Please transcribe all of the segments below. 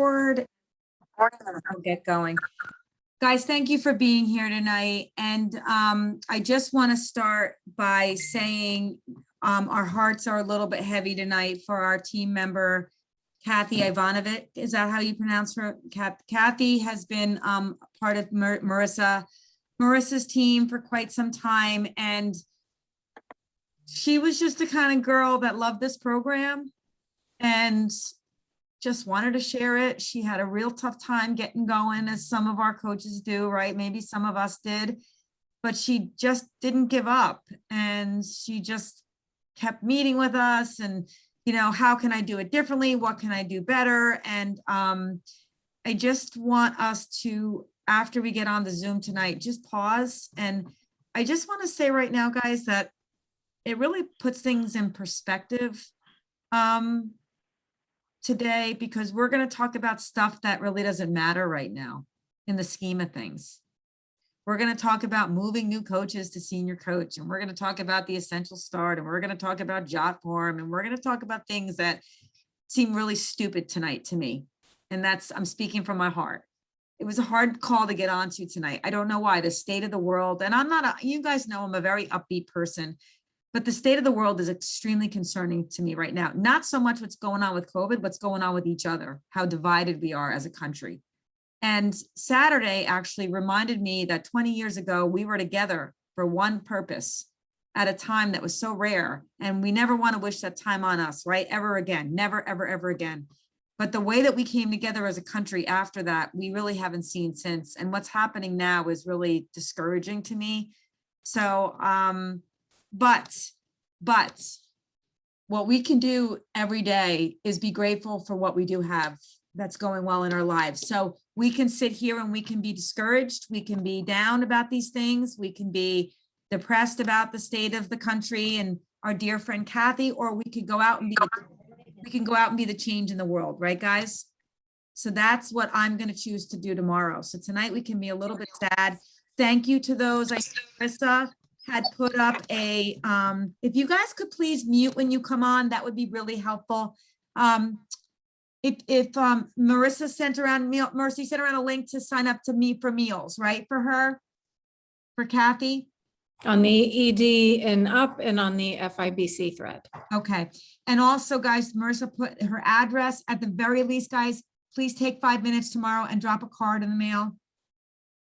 Board. We'll get going. Guys, thank you for being here tonight. And I just want to start by saying our hearts are a little bit heavy tonight for our team member, Kathy Ivanovic. Is that how you pronounce her? Kathy has been part of Marissa's team for quite some time. And she was just the kind of girl that loved this program and just wanted to share it. She had a real tough time getting going, as some of our coaches do, right? Maybe some of us did, but she just didn't give up. And she just kept meeting with us and, you know, how can I do it differently? What can I do better? And I just want us to, after we get on the Zoom tonight, just pause. And I just want to say right now, guys, that it really puts things in perspective today, because we're going to talk about stuff that really doesn't matter right now in the scheme of things. We're going to talk about moving new coaches to senior coach, and we're going to talk about the essential start, and we're going to talk about jot form, and we're going to talk about things that seem really stupid tonight to me. And that's, I'm speaking from my heart. It was a hard call to get onto tonight. I don't know why. The state of the world, and I'm not, you guys know I'm a very upbeat person, but the state of the world is extremely concerning to me right now. Not so much what's going on with COVID, what's going on with each other, how divided we are as a country. And Saturday actually reminded me that 20 years ago, we were together for one purpose at a time that was so rare. And we never want to wish that time on us, right? Ever again, never, ever, ever again. But the way that we came together as a country after that, we really haven't seen since. And what's happening now is really discouraging to me. So, but what we can do every day is be grateful for what we do have that's going well in our lives. So we can sit here and we can be discouraged. We can be down about these things. We can be depressed about the state of the country and our dear friend Kathy, or we could go out and be the change in the world, right, guys? So that's what I'm going to choose to do tomorrow. So tonight we can be a little bit sad. Thank you to those. I see Marissa had put up a, if you guys could please mute when you come on, that would be really helpful. If Marissa sent around, Mercy sent around a link to sign up to Me for Meals, right, for her, for Kathy? On the ED and up and on the FIBC thread. Okay. And also, guys, Marissa put her address. At the very least, guys, please take 5 minutes tomorrow and drop a card in the mail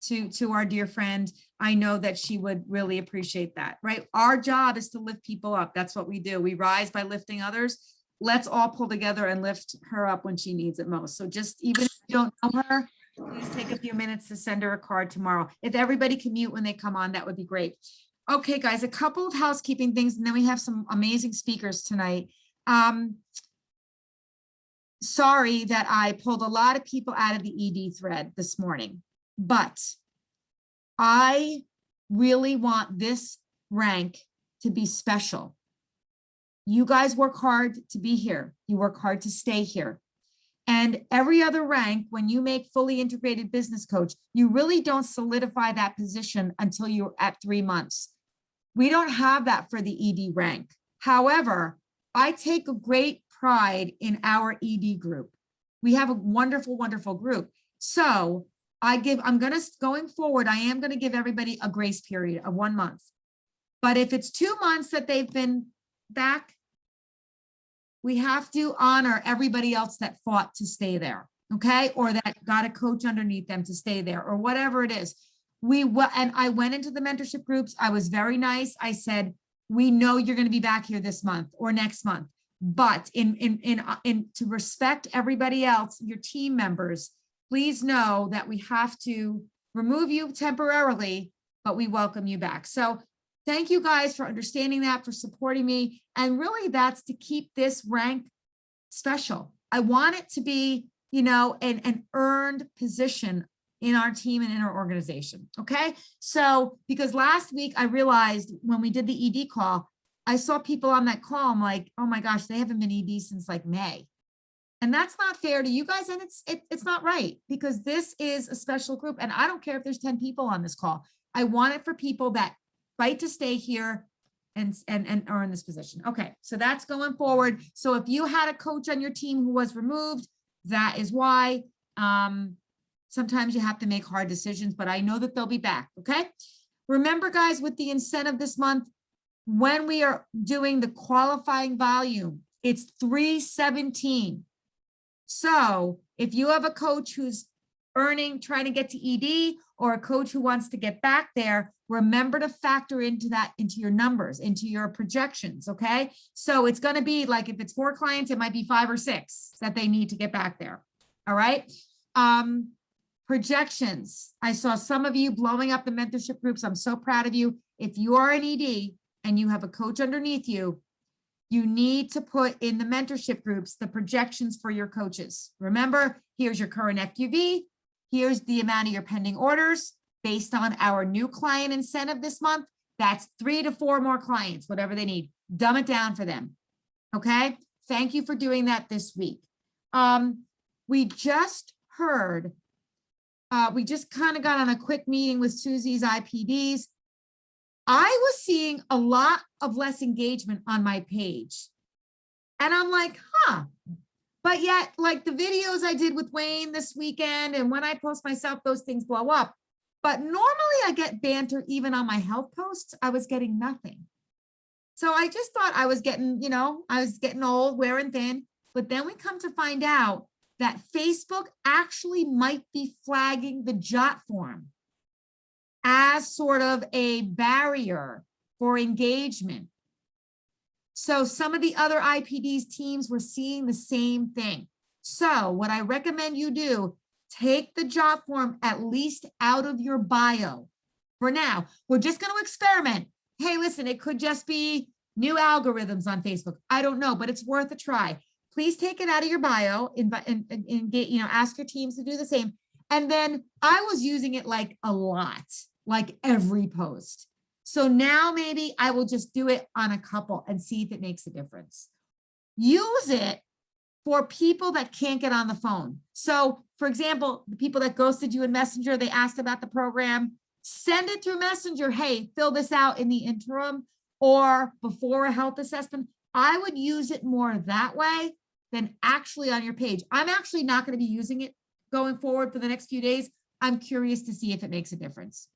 to our dear friend. I know that she would really appreciate that, right? Our job is to lift people up. That's what we do. We rise by lifting others. Let's all pull together and lift her up when she needs it most. So just, even if you don't know her, please take a few minutes to send her a card tomorrow. If everybody can mute when they come on, that would be great. Okay, guys, a couple of housekeeping things, and then we have some amazing speakers tonight. Sorry that I pulled a lot of people out of the ED thread this morning, but I really want this rank to be special. You guys work hard to be here. You work hard to stay here. And every other rank, when you make fully integrated business coach, you really don't solidify that position until you're at 3 months. We don't have that for the ED rank. However, I take a great pride in our ED group. We have a wonderful, wonderful group. So going forward, I am going to give everybody a grace period of 1 month. But if it's 2 months that they've been back, we have to honor everybody else that fought to stay there, okay? Or that got a coach underneath them to stay there, or whatever it is. And I went into the mentorship groups. I was very nice. I said, we know you're going to be back here this month or next month, but to respect everybody else, your team members, please know that we have to remove you temporarily, but we welcome you back. So thank you guys for understanding that, for supporting me. And really that's to keep this rank special. I want it to be, you know, an earned position in our team and in our organization. Okay. So, because last week I realized when we did the ED call, I saw people on that call. I'm like, oh my gosh, they haven't been ED since like May. And that's not fair to you guys. And it's not right, because this is a special group. And I don't care if there's 10 people on this call. I want it for people that fight to stay here and earn this position. Okay, so that's going forward. So if you had a coach on your team who was removed, That is why sometimes you have to make hard decisions, but I know that they'll be back, okay? Remember, guys, with the incentive this month, when we are doing the qualifying volume, it's 317. So if you have a coach who's trying to get to ED, or a coach who wants to get back there, remember to factor into that, into your numbers, into your projections, okay? So it's going to be like, if it's 4 clients, it might be 5 or 6 that they need to get back there. All right. Projections. I saw some of you blowing up the mentorship groups. I'm so proud of you. If you are an ED and you have a coach underneath you, you need to put in the mentorship groups the projections for your coaches. Remember, here's your current FQV. Here's the amount of your pending orders based on our new client incentive this month. That's 3 to 4 more clients, whatever they need. Dumb it down for them. Okay. Thank you for doing that this week. We just heard, we just kind of got on a quick meeting with Susie's IPDs. I was seeing a lot of less engagement on my page. And I'm like, huh. But yet, like the videos I did with Wayne this weekend, and when I post myself, those things blow up. But normally I get banter even on my health posts. I was getting nothing. So I just thought I was getting, I was getting old, wearing thin. But then we come to find out that Facebook actually might be flagging the Jot form as sort of a barrier for engagement. So some of the other IPD's teams were seeing the same thing. So what I recommend you do, take the Jot form at least out of your bio. For now, we're just going to experiment. Hey, listen, it could just be new algorithms on Facebook. I don't know, but it's worth a try. Please take it out of your bio and ask your teams to do the same. And then I was using it like a lot, like every post. So now maybe I will just do it on a couple and see if it makes a difference. Use it for people that can't get on the phone. So for example, the people that ghosted you in Messenger, they asked about the program, send it through Messenger. Hey, fill this out in the interim or before a health assessment. I would use it more that way than actually on your page. I'm actually not going to be using it going forward for the next few days. I'm curious to see if it makes a difference.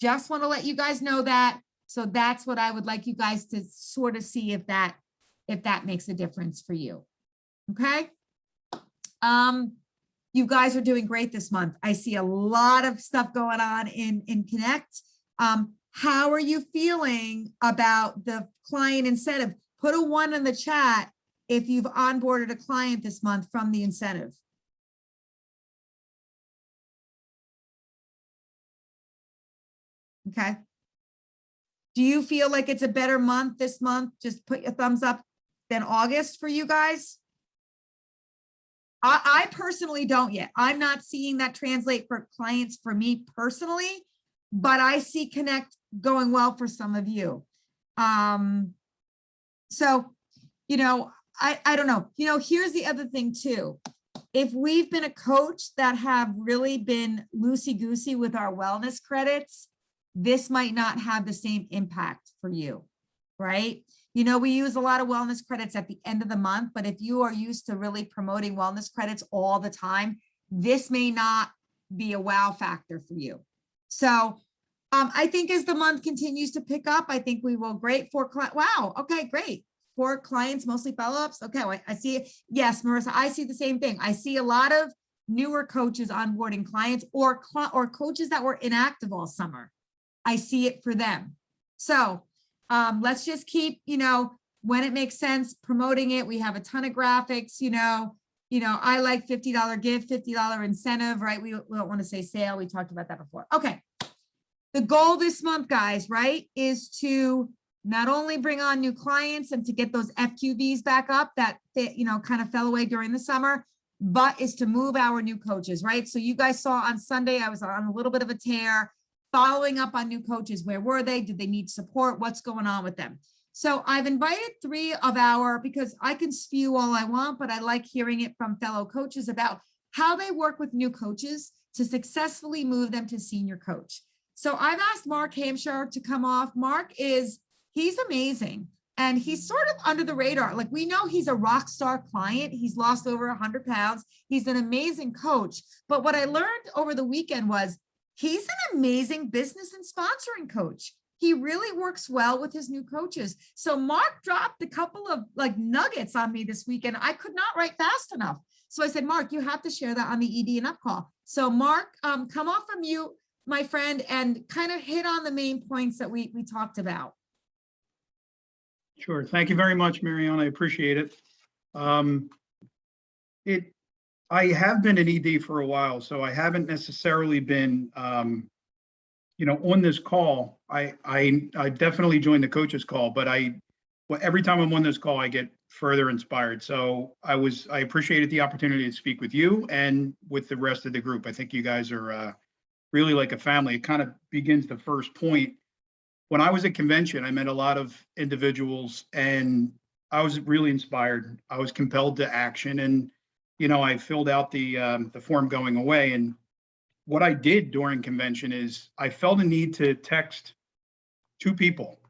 Just want to let you guys know that. So that's what I would like you guys to sort of see if that makes a difference for you. Okay. You guys are doing great this month. I see a lot of stuff going on in Connect. How are you feeling about the client incentive? Put a 1 in the chat if you've onboarded a client this month from the incentive. Okay. Do you feel like it's a better month this month? Just put your thumbs up than August for you guys. I personally don't yet. I'm not seeing that translate for clients for me personally, but I see Connect going well for some of you. So, I don't know. Here's the other thing too. If we've been a coach that have really been loosey-goosey with our wellness credits, this might not have the same impact for you, right? We use a lot of wellness credits at the end of the month, but if you are used to really promoting wellness credits all the time, this may not be a wow factor for you. So I think as the month continues to pick up, I think we will great for wow. Okay, great. 4 clients, mostly follow-ups. Okay, well, I see it. Yes, Marissa, I see the same thing. I see a lot of newer coaches onboarding clients or coaches that were inactive all summer. I see it for them. So let's just keep, when it makes sense, promoting it. We have a ton of graphics, I like $50 gift, $50 incentive, right? We don't want to say sale. We talked about that before. Okay. The goal this month, guys, right, is to not only bring on new clients and to get those FQVs back up that, kind of fell away during the summer, but is to move our new coaches, right? So you guys saw on Sunday, I was on a little bit of a tear, following up on new coaches. Where were they? Did they need support? What's going on with them? So I've invited 3 of because I can spew all I want, but I like hearing it from fellow coaches about how they work with new coaches to successfully move them to senior coach. So I've asked Mark Hampshire to come off. Mark he's amazing. And he's sort of under the radar. Like, we know he's a rock star client. He's lost over 100 pounds. He's an amazing coach. But what I learned over the weekend was he's an amazing business and sponsoring coach. He really works well with his new coaches. So Mark dropped a couple of like nuggets on me this weekend. I could not write fast enough. So I said, Mark, you have to share that on the ED and Up call. So Mark, come off from mute, my friend, and kind of hit on the main points that we talked about. Sure. Thank you very much, Marianne. I appreciate it. I have been an ED for a while, so I haven't necessarily been, on this call. I definitely joined the coaches call, but every time I'm on this call, I get further inspired. So I appreciated the opportunity to speak with you and with the rest of the group. I think you guys are really like a family. It kind of begins the first point. When I was at convention, I met a lot of individuals and I was really inspired. I was compelled to action, and, I filled out the form going away. And what I did during convention is I felt a need to text 2 people,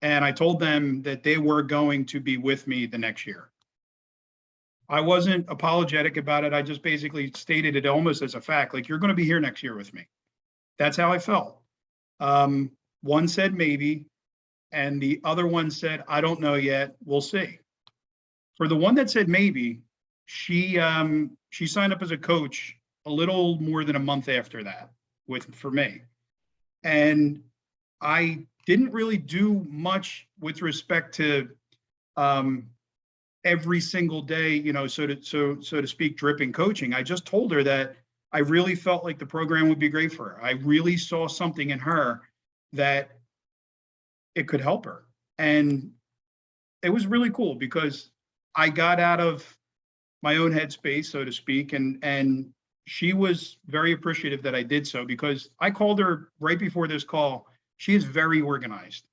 and I told them that they were going to be with me the next year. I wasn't apologetic about it. I just basically stated it almost as a fact, like, you're going to be here next year with me. That's how I felt. One said maybe, and the other one said, I don't know yet. We'll see. For the one that said maybe, she signed up as a coach a little more than a month after that for me. And I didn't really do much with respect to every single day, so to speak, dripping coaching. I just told her that I really felt like the program would be great for her. I really saw something in her that it could help her. And it was really cool because I got out of my own headspace, so to speak, and she was very appreciative that I did so, because I called her right before this call. She is very organized.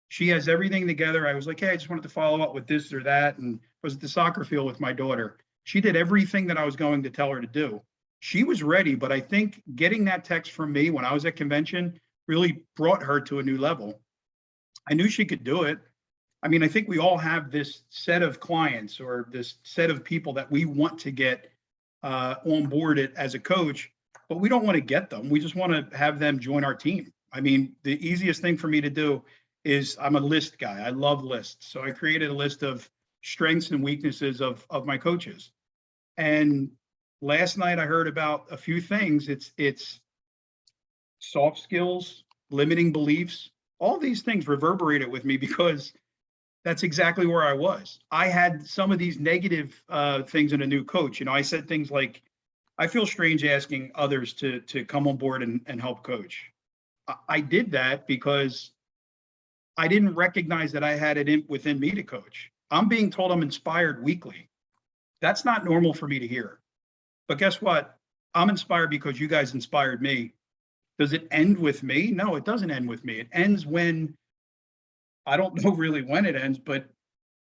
She has everything together. I was like, hey, I just wanted to follow up with this or that, and was at the soccer field with my daughter. She did everything that I was going to tell her to do. She was ready, but I think getting that text from me when I was at convention really brought her to a new level. I knew she could do it. I mean, I think we all have this set of clients or this set of people that we want to get on board as a coach, but we don't want to get them. We just want to have them join our team. I mean, the easiest thing for me to do is, I'm a list guy. I love lists. So I created a list of strengths and weaknesses of my coaches. And last night I heard about a few things. It's soft skills, limiting beliefs, all these things reverberated with me because that's exactly where I was. I had some of these negative things in a new coach. I said things like, I feel strange asking others to come on board and help coach. I did that because I didn't recognize that I had it within me to coach. I'm being told I'm inspired weekly. That's not normal for me to hear. But guess what? I'm inspired because you guys inspired me. Does it end with me? No, it doesn't end with me. It ends when, I don't know really when it ends, but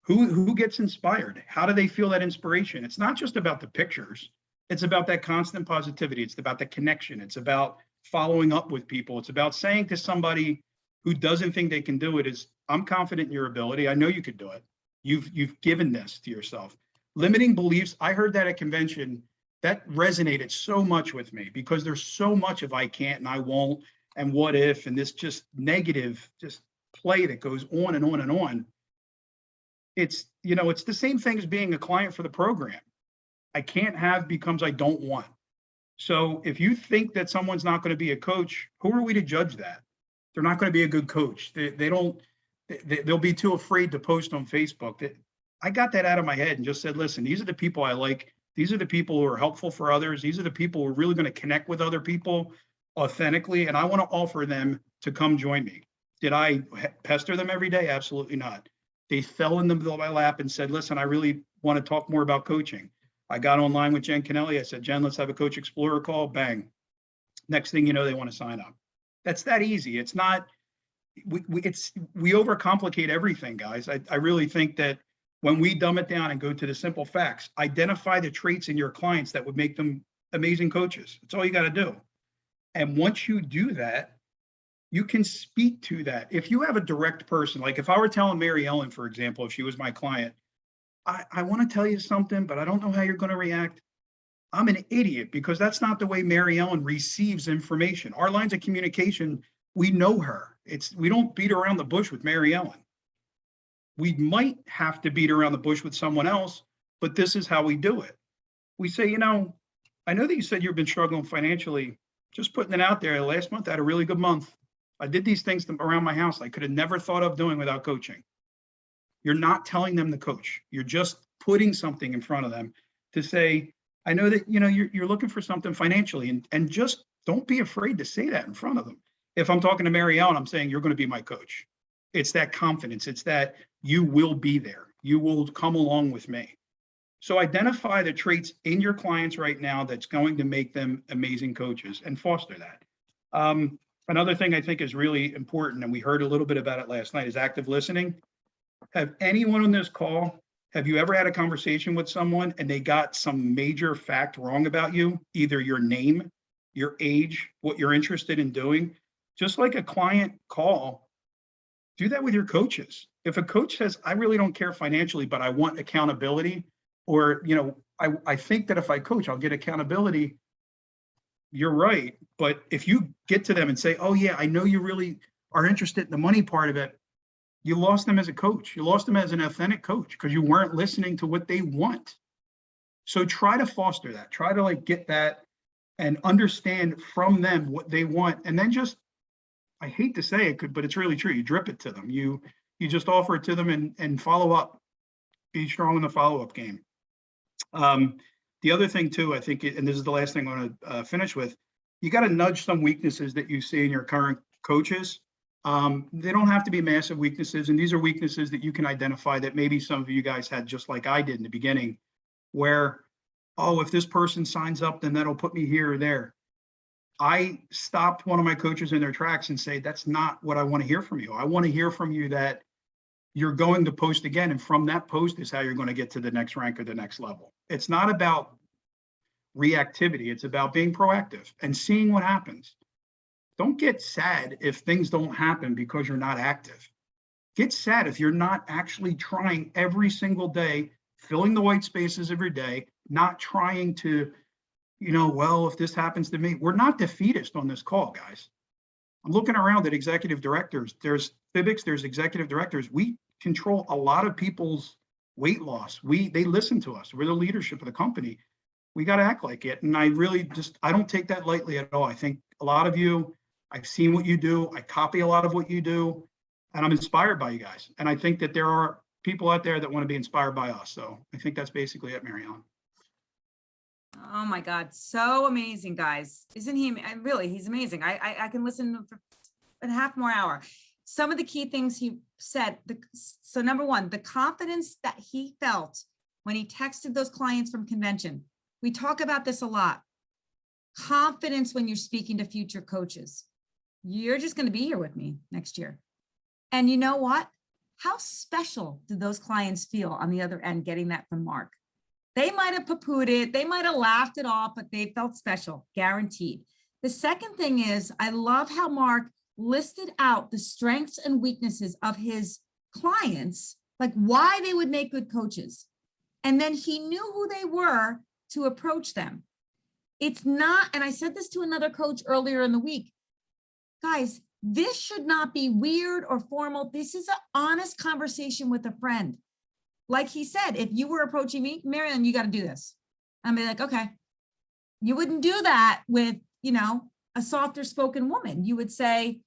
who gets inspired? How do they feel that inspiration? It's not just about the pictures. It's about that constant positivity. It's about the connection. It's about following up with people. It's about saying to somebody who doesn't think they can do it is, I'm confident in your ability. I know you could do it. You've given this to yourself. Limiting beliefs. I heard that at convention. That resonated so much with me because there's so much of I can't and I won't and what if, and this just negative play that goes on and on and on. It's the same thing as being a client for the program. I can't have becomes I don't want. So if you think that someone's not going to be a coach, who are we to judge that? They're not going to be a good coach. They'll be too afraid to post on Facebook. I got that out of my head and just said, listen, these are the people I like. These are the people who are helpful for others. These are the people who are really going to connect with other people authentically. And I want to offer them to come join me. Did I pester them every day? Absolutely not. They fell in the middle of my lap and said, listen, I really want to talk more about coaching. I got online with Jen Kennelly. I said, Jen, let's have a Coach Explorer call. Bang. Next thing you know, they want to sign up. That's that easy. It's not, we overcomplicate everything, guys. I really think that when we dumb it down and go to the simple facts, identify the traits in your clients that would make them amazing coaches. That's all you got to do. And once you do that, you can speak to that. If you have a direct person, like if I were telling Mary Ellen, for example, if she was my client, I want to tell you something, but I don't know how you're going to react. I'm an idiot because that's not the way Mary Ellen receives information. Our lines of communication, we know her. We don't beat around the bush with Mary Ellen. We might have to beat around the bush with someone else, but this is how we do it. We say, I know that you said you've been struggling financially. Just putting it out there. Last month I had a really good month. I did these things around my house I could have never thought of doing without coaching. You're not telling them to coach. You're just putting something in front of them to say, I know that, you're looking for something financially, and just don't be afraid to say that in front of them. If I'm talking to Mary Ellen, I'm saying, you're going to be my coach. It's that confidence. It's that you will be there. You will come along with me. So identify the traits in your clients right now that's going to make them amazing coaches and foster that. Another thing I think is really important, and we heard a little bit about it last night, is active listening. Have anyone on this call, have you ever had a conversation with someone and they got some major fact wrong about you? Either your name, your age, what you're interested in doing. Just like a client call, do that with your coaches. If a coach says, I really don't care financially, but I want accountability, or, I think that if I coach, I'll get accountability. You're right. But if you get to them and say, oh yeah, I know you really are interested in the money part of it, you lost them as a coach. You lost them as an authentic coach because you weren't listening to what they want. So try to foster that. Try to get that and understand from them what they want. And then just, I hate to say it, but it's really true. You drip it to them. You just offer it to them and follow up. Be strong in the follow-up game. The other thing too, I think, and this is the last thing I want to finish with, you got to nudge some weaknesses that you see in your current coaches. They don't have to be massive weaknesses, and these are weaknesses that you can identify that maybe some of you guys had, just like I did in the beginning, where, oh, if this person signs up, then that'll put me here or there. I stopped one of my coaches in their tracks and say, that's not what I want to hear from you. I want to hear from you that you're going to post again, and from that post is how you're going to get to the next rank or the next level. It's not about reactivity. It's about being proactive and seeing what happens. Don't get sad if things don't happen because you're not active. Get sad if you're not actually trying every single day, filling the white spaces every day, not trying to, well, if this happens to me. We're not defeatist on this call, guys. I'm looking around at executive directors. There's FIBICs, there's executive directors. We control a lot of people's weight loss. They listen to us. We're the leadership of the company. We got to act like it. And I don't take that lightly at all. I think a lot of you, I've seen what you do. I copy a lot of what you do, and I'm inspired by you guys. And I think that there are people out there that want to be inspired by us. So I think that's basically it, Mary Ellen. Oh my God. So amazing, guys. Isn't he? Really, he's amazing. I can listen for a half more hour. Some of the key things he said. So number one, the confidence that he felt when he texted those clients from convention. We talk about this a lot. Confidence when you're speaking to future coaches. You're just going to be here with me next year. And you know what? How special did those clients feel on the other end getting that from Mark? They might have poo-pooed it. They might have laughed it off, but they felt special, guaranteed. The second thing is, I love how Mark listed out the strengths and weaknesses of his clients, like why they would make good coaches. And then he knew who they were to approach them. It's not, and I said this to another coach earlier in the week, guys, this should not be weird or formal. This is an honest conversation with a friend. Like he said, if you were approaching me, Marianne, you got to do this. I'd be like, okay. You wouldn't do that with, a softer spoken woman. You would say,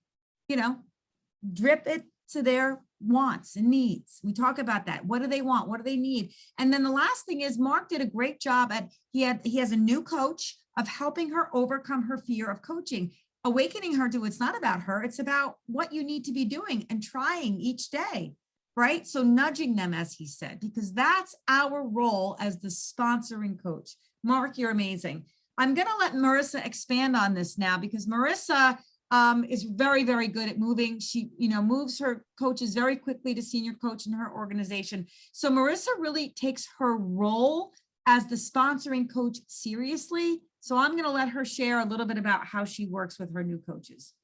drip it to their wants and needs. We talk about that. What do they want? What do they need? And then the last thing is Mark did a great job at, he has a new coach of helping her overcome her fear of coaching, awakening her to it's not about her. It's about what you need to be doing and trying each day. Right? So nudging them, as he said, because that's our role as the sponsoring coach. Mark, you're amazing. I'm going to let Marissa expand on this now because Marissa is very, very good at moving. She, moves her coaches very quickly to senior coach in her organization. So Marissa really takes her role as the sponsoring coach seriously. So I'm going to let her share a little bit about how she works with her new coaches.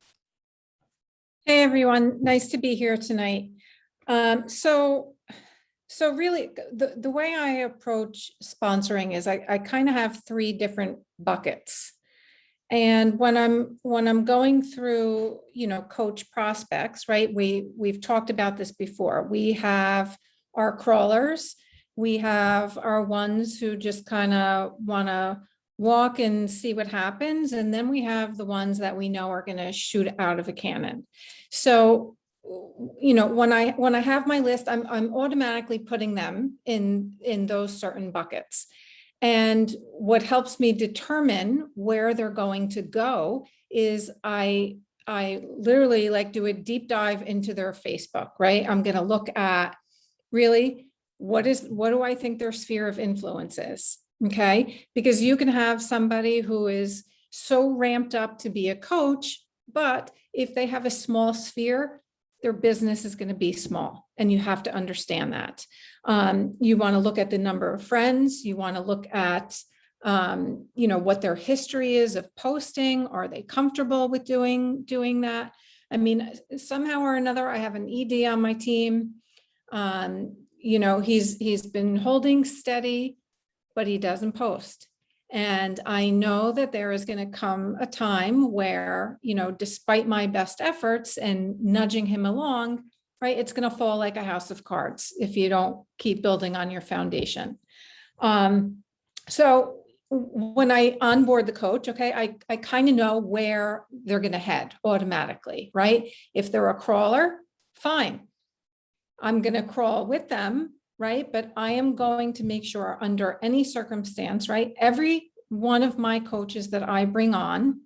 Hey, everyone. Nice to be here tonight. So really, the way I approach sponsoring is I kind of have three different buckets. And when I'm going through, coach prospects, right? We've talked about this before. We have our crawlers. We have our ones who just kind of want to walk and see what happens. And then we have the ones that we know are going to shoot out of a cannon. So, when I have my list, I'm automatically putting them in those certain buckets. And what helps me determine where they're going to go is I literally like do a deep dive into their Facebook, right? I'm going to look at really what do I think their sphere of influence is? Okay. Because you can have somebody who is so ramped up to be a coach, but if they have a small sphere, their business is going to be small, and you have to understand that. You want to look at the number of friends. You want to look at, what their history is of posting. Are they comfortable with doing that? I mean, somehow or another, I have an ED on my team. He's been holding steady, but he doesn't post. And I know that there is going to come a time where, despite my best efforts and nudging him along, right, it's going to fall like a house of cards if you don't keep building on your foundation. So when I onboard the coach, okay, I kind of know where they're going to head automatically, right? If they're a crawler, fine. I'm going to crawl with them, right? But I am going to make sure under any circumstance, right? Every one of my coaches that I bring on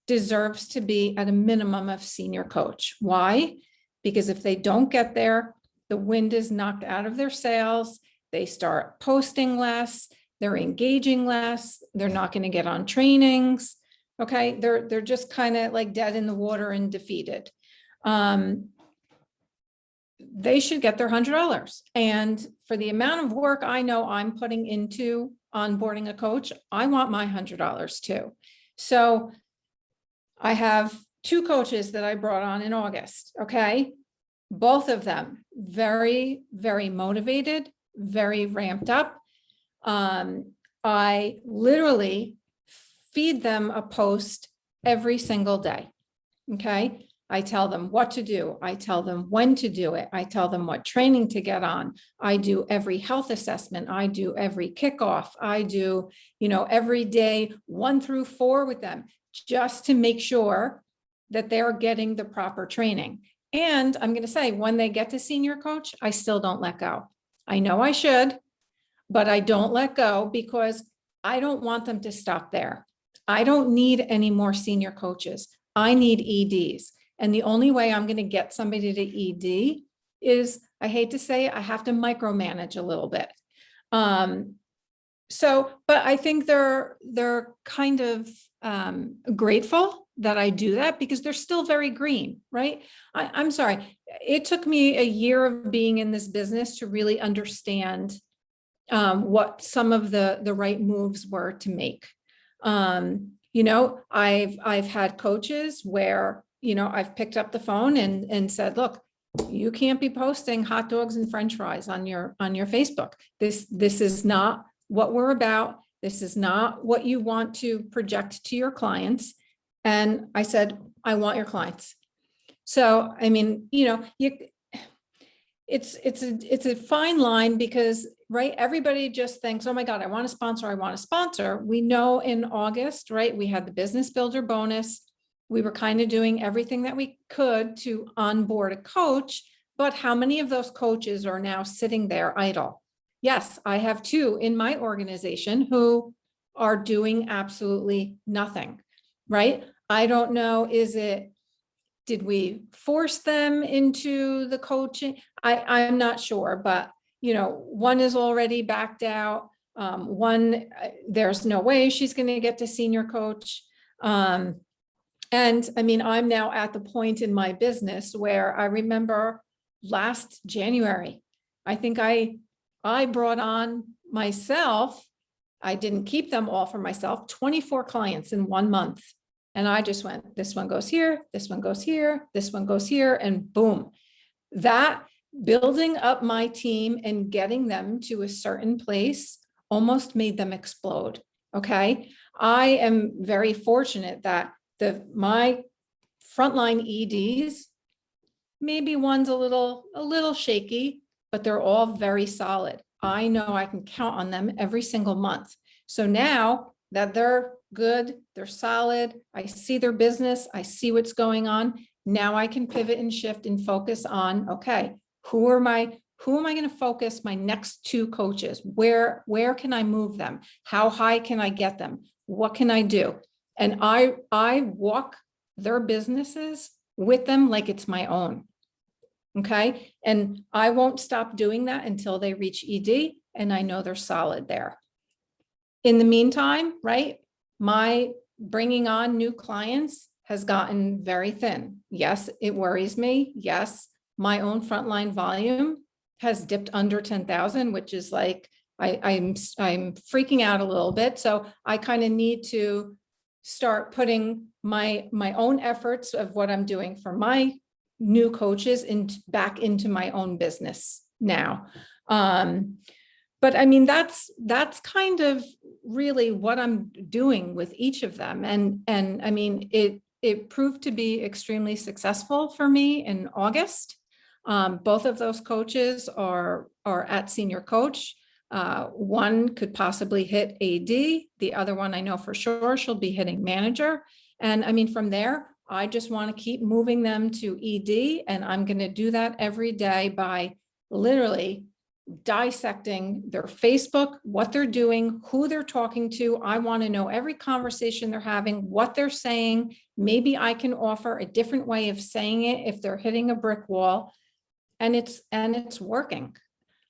deserves to be at a minimum of senior coach. Why? Because if they don't get there, the wind is knocked out of their sails. They start posting less, they're engaging less, they're not going to get on trainings. Okay. They're just kind of like dead in the water and defeated. They should get their $100. And for the amount of work I know I'm putting into onboarding a coach, I want my $100 too. So I have two coaches that I brought on in August. Okay. Both of them very, very motivated, very ramped up. I literally feed them a post every single day. Okay. I tell them what to do. I tell them when to do it. I tell them what training to get on. I do every health assessment. I do every kickoff. I do, every day 1 through 4 with them, just to make sure that they're getting the proper training. And I'm going to say, when they get to senior coach, I still don't let go. I know I should, but I don't let go because I don't want them to stop there. I don't need any more senior coaches. I need EDs. And the only way I'm going to get somebody to ED is, I hate to say it, I have to micromanage a little bit. But I think they're kind of grateful that I do that because they're still very green, right? I'm sorry. It took me a year of being in this business to really understand what some of the right moves were to make. I've had coaches where, I've picked up the phone and said, look, you can't be posting hot dogs and French fries on your Facebook. This is not what we're about. This is not what you want to project to your clients. And I said, I want your clients. So, I mean, it's a fine line because, right, everybody just thinks, oh my God, I want to sponsor. We know in August, right, we had the business builder bonus. We were kind of doing everything that we could to onboard a coach, but how many of those coaches are now sitting there idle? Yes, I have 2 in my organization who are doing absolutely nothing, right? I don't know, did we force them into the coaching? I'm not sure, but one is already backed out. One, there's no way she's going to get to senior coach. And I mean, I'm now at the point in my business where I remember last January, I think I brought on myself, I didn't keep them all for myself, 24 clients in 1 month. And I just went, this one goes here, this one goes here, this one goes here, and boom. That building up my team and getting them to a certain place almost made them explode. Okay. I am very fortunate that my frontline EDs, maybe one's a little shaky, but they're all very solid. I know I can count on them every single month. So now that they're good, they're solid, I see their business, I see what's going on. Now I can pivot and shift and focus on, okay, who am I going to focus my next 2 coaches? Where can I move them? How high can I get them? What can I do? And I walk their businesses with them like it's my own. Okay. And I won't stop doing that until they reach ED and I know they're solid there. In the meantime, right, my bringing on new clients has gotten very thin. Yes, it worries me. Yes, my own frontline volume has dipped under 10,000, which is like, I'm freaking out a little bit. So I kind of need to start putting my own efforts of what I'm doing for my new coaches back into my own business now. But I mean, that's kind of really what I'm doing with each of them. And I mean, it proved to be extremely successful for me in August. Both of those coaches are at senior coach. One could possibly hit AD. The other one, I know for sure she'll be hitting manager. And I mean, from there, I just want to keep moving them to ED. And I'm going to do that every day by literally dissecting their Facebook, what they're doing, who they're talking to. I want to know every conversation they're having, what they're saying. Maybe I can offer a different way of saying it if they're hitting a brick wall, and it's working.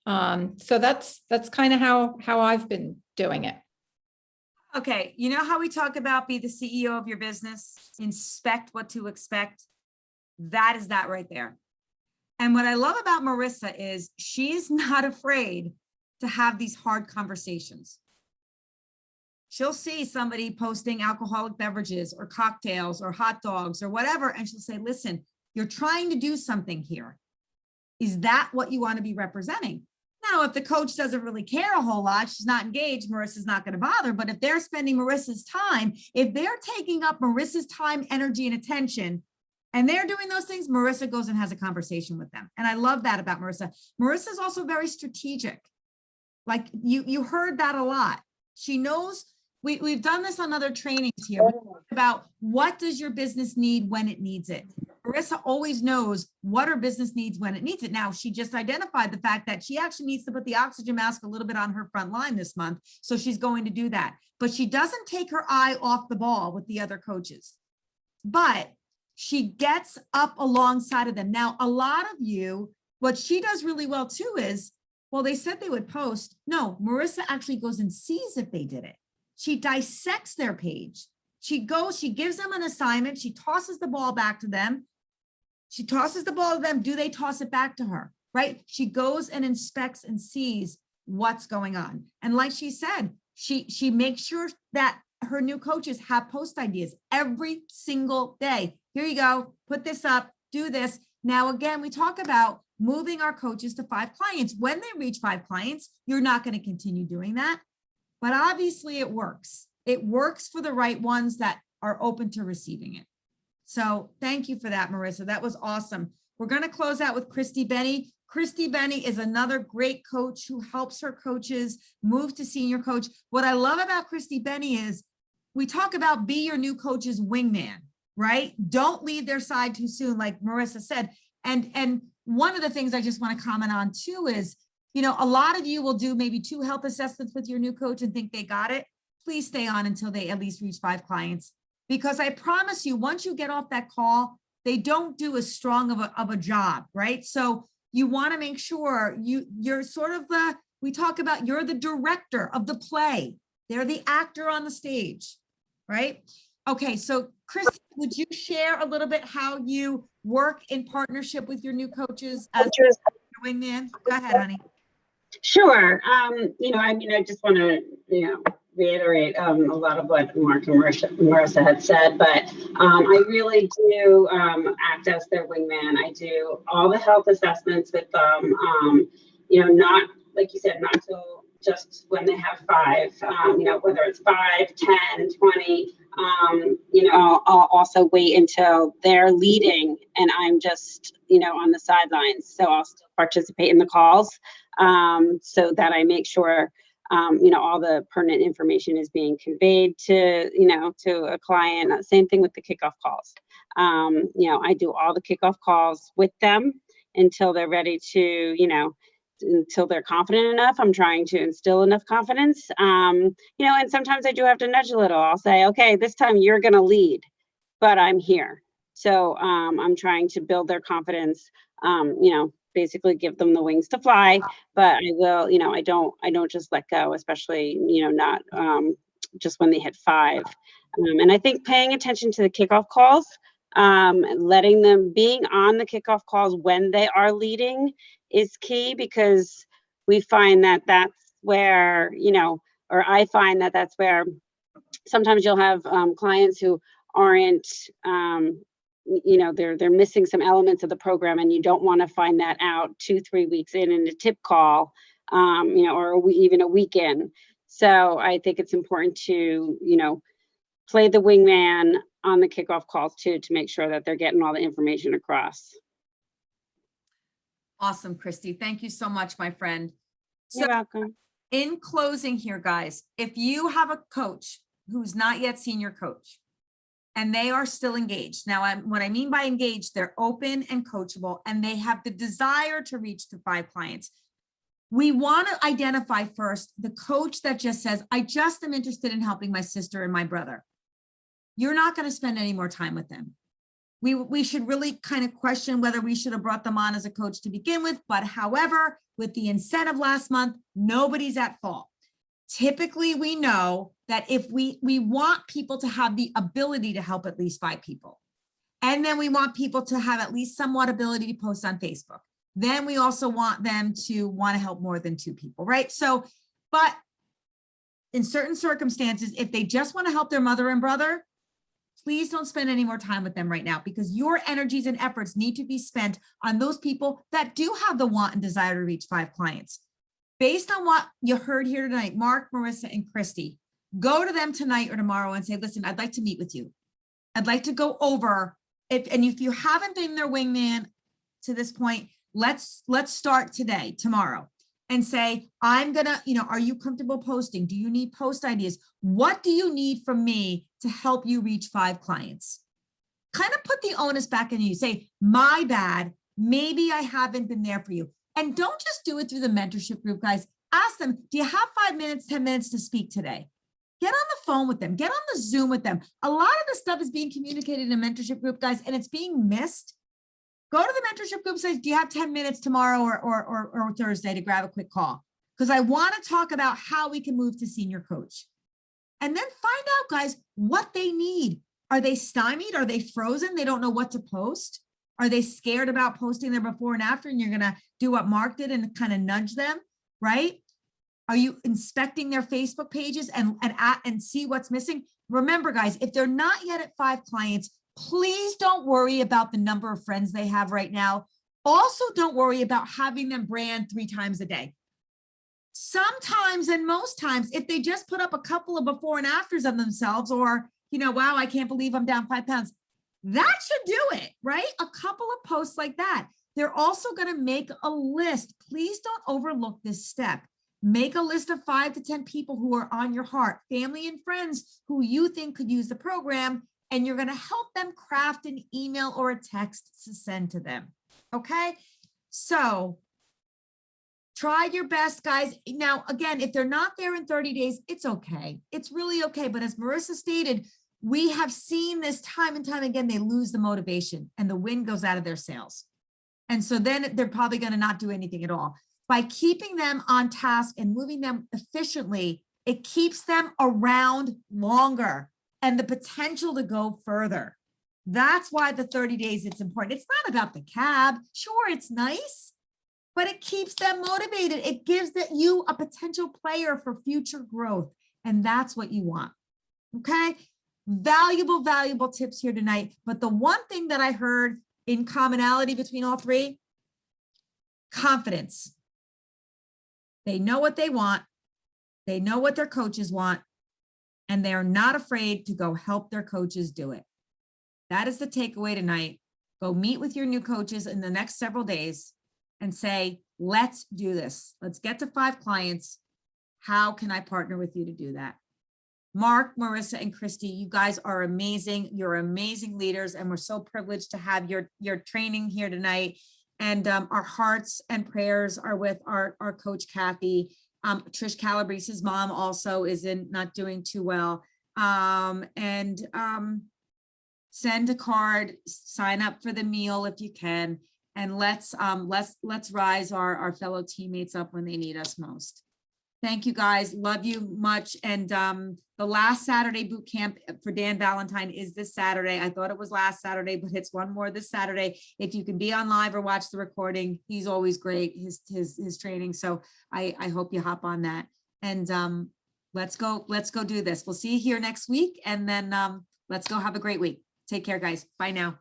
So that's kind of how I've been doing it. Okay, you know how we talk about be the CEO of your business, inspect what to expect? That is that right there. And what I love about Marissa is she's not afraid to have these hard conversations. She'll see somebody posting alcoholic beverages or cocktails or hot dogs or whatever, and she'll say, listen, you're trying to do something here. Is that what you want to be representing? Now, if the coach doesn't really care a whole lot, she's not engaged, Marissa's not going to bother. But if they're spending Marissa's time, if they're taking up Marissa's time, energy, and attention, and they're doing those things, Marissa goes and has a conversation with them. And I love that about Marissa. Marissa's also very strategic. Like you heard that a lot. She knows, we've done this on other trainings here about what does your business need when it needs it. Marissa always knows what her business needs when it needs it. Now, she just identified the fact that she actually needs to put the oxygen mask a little bit on her front line this month. So she's going to do that. But she doesn't take her eye off the ball with the other coaches. But she gets up alongside of them. Now, a lot of you, what she does really well too is, well, they said they would post. No, Marissa actually goes and sees if they did it. She dissects their page. She gives them an assignment. She tosses the ball back to them. She tosses the ball to them. Do they toss it back to her? Right? She goes and inspects and sees what's going on. And like she said, she makes sure that her new coaches have post ideas every single day. Here you go. Put this up. Do this. Now, again, we talk about moving our coaches to 5 clients. When they reach 5 clients, you're not going to continue doing that. But obviously it works. It works for the right ones that are open to receiving it. So thank you for that, Marissa. That was awesome. We're going to close out with Christy Benny. Christy Benny is another great coach who helps her coaches move to senior coach. What I love about Christy Benny is we talk about be your new coach's wingman, right? Don't leave their side too soon, like Marissa said. And one of the things I just want to comment on too is, you know, a lot of you will do maybe 2 health assessments with your new coach and think they got it. Please stay on until they at least reach 5 clients. Because I promise you, once you get off that call, they don't do as strong of a job, right? So you want to make sure you're sort of we talk about you're the director of the play. They're the actor on the stage, right? Okay, so Chris, would you share a little bit how you work in partnership with your new coaches as your wingman? Go ahead, honey. Sure. You know, I mean, I just want to, reiterate a lot of what Mark and Marissa had said, but I really do act as their wingman. I do all the health assessments with them, not, like you said, not till just when they have 5, whether it's 5, 10, 20, I'll also wait until they're leading and I'm just, on the sidelines. So I'll still participate in the calls so that I make sure all the pertinent information is being conveyed to a client. Same thing with the kickoff calls. I do all the kickoff calls with them until they're ready to, until they're confident enough. I'm trying to instill enough confidence. And sometimes I do have to nudge a little. I'll say, okay, this time you're going to lead, but I'm here. So I'm trying to build their confidence, basically give them the wings to fly, but I will, I don't just let go, especially, not just when they hit 5. And I think paying attention to the kickoff calls, letting them being on the kickoff calls when they are leading is key, because we find that that's where, or I find that that's where sometimes you'll have clients who aren't, they're missing some elements of the program, and you don't want to find that out 2-3 weeks in a tip call, or even a weekend. So I think it's important to, play the wingman on the kickoff calls too, to make sure that they're getting all the information across. Awesome, Christy. Thank you so much, my friend. So You're welcome. in closing here, guys, if you have a coach who's not yet senior coach and they are still engaged. Now, what I mean by engaged, they're open and coachable, and they have the desire to reach to 5 clients. We want to identify first the coach that just says, I just am interested in helping my sister and my brother. You're not going to spend any more time with them. We should really kind of question whether we should have brought them on as a coach to begin with. But however, with the incentive last month, nobody's at fault. Typically, we know that if we want people to have the ability to help at least 5 people. And then we want people to have at least somewhat ability to post on Facebook. Then we also want them to want to help more than 2 people, right? So, but in certain circumstances, if they just want to help their mother and brother, please don't spend any more time with them right now, because your energies and efforts need to be spent on those people that do have the want and desire to reach 5 clients. Based on what you heard here tonight, Mark, Marissa, and Christy, go to them tonight or tomorrow and say, listen, I'd like to meet with you. I'd like to go over it. And if you haven't been their wingman to this point, let's start today, tomorrow, and say, I'm gonna, are you comfortable posting? Do you need post ideas? What do you need from me to help you reach 5 clients? Kind of put the onus back on you. Say, my bad, maybe I haven't been there for you. And don't just do it through the mentorship group, guys. Ask them, do you have 5 minutes, 10 minutes to speak today? Get on the phone with them, get on the Zoom with them. A lot of the stuff is being communicated in a mentorship group, guys, and it's being missed. Go to the mentorship group and say, do you have 10 minutes tomorrow or Thursday to grab a quick call? Because I want to talk about how we can move to senior coach. And then find out, guys, what they need. Are they stymied? Are they frozen? They don't know what to post? Are they scared about posting their before and after, and you're going to do what Mark did and kind of nudge them, right? Are you inspecting their Facebook pages and see what's missing? Remember, guys, if they're not yet at 5 clients, please don't worry about the number of friends they have right now. Also, don't worry about having them brand 3 times a day. Sometimes, and most times, if they just put up a couple of before and afters of themselves, or, wow, I can't believe I'm down 5 pounds, that should do it, right? A couple of posts like that. They're also going to make a list. Please don't overlook this step. Make a list of 5 to 10 people who are on your heart, family and friends who you think could use the program, and you're going to help them craft an email or a text to send to them. Okay. So try your best, guys. Now, again, if they're not there in 30 days, it's okay. It's really okay. But as Marissa stated, we have seen this time and time again, they lose the motivation and the wind goes out of their sails. And so then they're probably going to not do anything at all. By keeping them on task and moving them efficiently, it keeps them around longer and the potential to go further. That's why the 30 days, it's important. It's not about the cab. Sure, it's nice, but it keeps them motivated. It gives you a potential player for future growth. And that's what you want. Okay? Valuable, valuable tips here tonight. But the one thing that I heard in commonality between all three, confidence. They know what they want. They know what their coaches want, and they're not afraid to go help their coaches do it. That is the takeaway tonight. Go meet with your new coaches in the next several days and say, let's do this. Let's get to 5 clients. How can I partner with you to do that? Mark, Marissa, and Christy, you guys are amazing. You're amazing leaders, and we're so privileged to have your training here tonight. And our hearts and prayers are with our coach, Kathy. Trish Calabrese's mom also is not doing too well. Send a card, sign up for the meal if you can, and let's rise our fellow teammates up when they need us most. Thank you, guys. Love you much. And the last Saturday boot camp for Dan Valentine is this Saturday. I thought it was last Saturday, but it's one more this Saturday. If you can be on live or watch the recording, he's always great, his training. So I hope you hop on that. And let's go do this. We'll see you here next week. And then let's go have a great week. Take care, guys. Bye now.